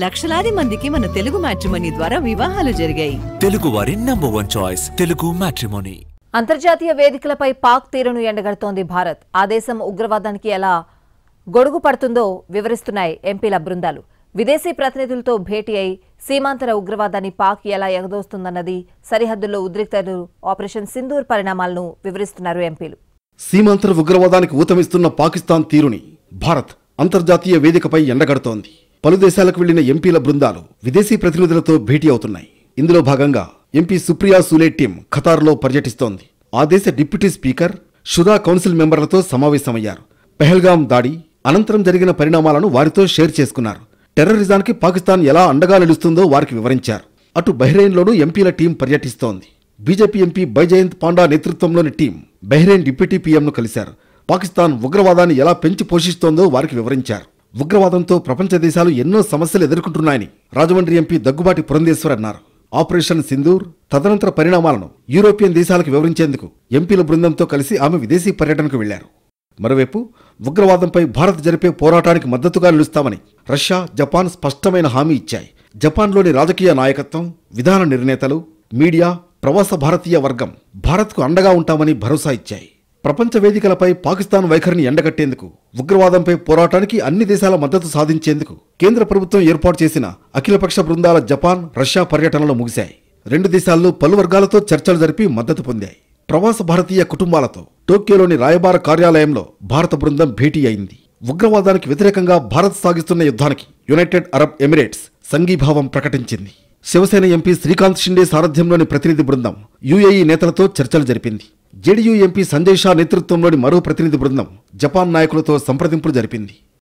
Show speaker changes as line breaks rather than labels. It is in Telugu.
లక్షలాది మందికి మన తెలుగు మ్యాట్రిమోనీ ద్వారా వివాహాలు జరిగాయి.
తెలుగు వారి నంబర్ 1 చాయిస్ తెలుగు మ్యాట్రిమోనీ.
అంతర్జాతీయ వేదికలపై పాక్ తీరును ఎండగడుతోంది భారత్. ఆ దేశం ఉగ్రవాదానికి ఎలా గొడుగు పడుతుందో వివరిస్తున్నాయి ఎంపీల బృందాలు. విదేశీ ప్రతినిధులతో భేటీ అయి సీమాంతర ఉగ్రవాదాన్ని పాక్ ఎలా ఎగదోస్తుందన్నది, సరిహద్దుల్లో ఉద్రిక్తతలు, ఆపరేషన్ సింధూర్ పరిణామాలను వివరిస్తున్నారు ఎంపీలు.
సీమాంతర ఉగ్రవాదానికి ఊతమిస్తున్న పాకిస్తాన్ తీరుని భారత్ అంతర్జాతీయ వేదికపై ఎండగడుతోంది. పలు దేశాలకు వెళ్లిన ఎంపీల బృందాలు విదేశీ ప్రతినిధులతో భేటీ అవుతున్నాయి. ఇందులో భాగంగా ఎంపీ సుప్రియా సూలే టీం ఖతార్లో పర్యటిస్తోంది. ఆ దేశ డిప్యూటీ స్పీకర్, షురా కౌన్సిల్ మెంబర్లతో సమావేశమయ్యారు. పెహల్గాం దాడి అనంతరం జరిగిన పరిణామాలను వారితో షేర్ చేసుకున్నారు. టెర్రరిజానికి పాకిస్తాన్ ఎలా అండగా నిలుస్తుందో వారికి వివరించారు. అటు బహ్రెయిన్లోనూ ఎంపీల టీం పర్యటిస్తోంది. బీజేపీ ఎంపీ బైజయంత్ పాండా నేతృత్వంలోని టీం బహ్రెయిన్ డిప్యూటీ పీఎంను కలిశారు. పాకిస్తాన్ ఉగ్రవాదాన్ని ఎలా పెంచి పోషిస్తోందో వారికి వివరించారు. ఉగ్రవాదంతో ప్రపంచ దేశాలు ఎన్నో సమస్యలు ఎదుర్కొంటున్నాయని రాజమండ్రి ఎంపీ దగ్గుబాటి పురంధేశ్వర్ అన్నారు. ఆపరేషన్ సింధూర్ తదనంతర పరిణామాలను యూరోపియన్ దేశాలకు వివరించేందుకు ఎంపీల బృందంతో కలిసి ఆమె విదేశీ పర్యటనకు వెళ్లారు. మరోవైపు ఉగ్రవాదంపై భారత్ జరిపే పోరాటానికి మద్దతుగా నిలుస్తామని రష్యా, జపాన్ స్పష్టమైన హామీ ఇచ్చాయి. జపాన్లోని రాజకీయ నాయకత్వం, విధాన నిర్ణేతలు, మీడియా, ప్రవాస భారతీయ వర్గం భారత్కు అండగా ఉంటామని భరోసా ఇచ్చాయి. ప్రపంచ వేదికలపై పాకిస్తాన్ వైఖరిని ఎండగట్టేందుకు, ఉగ్రవాదంపై పోరాటానికి అన్ని దేశాల మద్దతు సాధించేందుకు కేంద్ర ప్రభుత్వం ఏర్పాటు చేసిన అఖిలపక్ష బృందాల జపాన్, రష్యా పర్యటనలు ముగిశాయి. రెండు దేశాల్లో పలు వర్గాలతో చర్చలు జరిపి మద్దతు పొందాయి. ప్రవాస భారతీయ కుటుంబాలతో టోక్యోలోని రాయబార కార్యాలయంలో భారత బృందం భేటీ అయింది. ఉగ్రవాదానికి వ్యతిరేకంగా భారత్ సాగిస్తున్న యుద్ధానికి యునైటెడ్ అరబ్ ఎమిరేట్స్ సంఘీభావం ప్రకటించింది. శివసేన ఎంపీ శ్రీకాంత్ షిండే సారథ్యంలోని ప్రతినిధి బృందం యుఏఈ నేతలతో చర్చలు జరిపింది. జేడీయూ ఎంపీ సంజయ్ షా నేతృత్వంలోని మరో ప్రతినిధి బృందం జపాన్ నాయకులతో సంప్రదింపులు జరిపింది.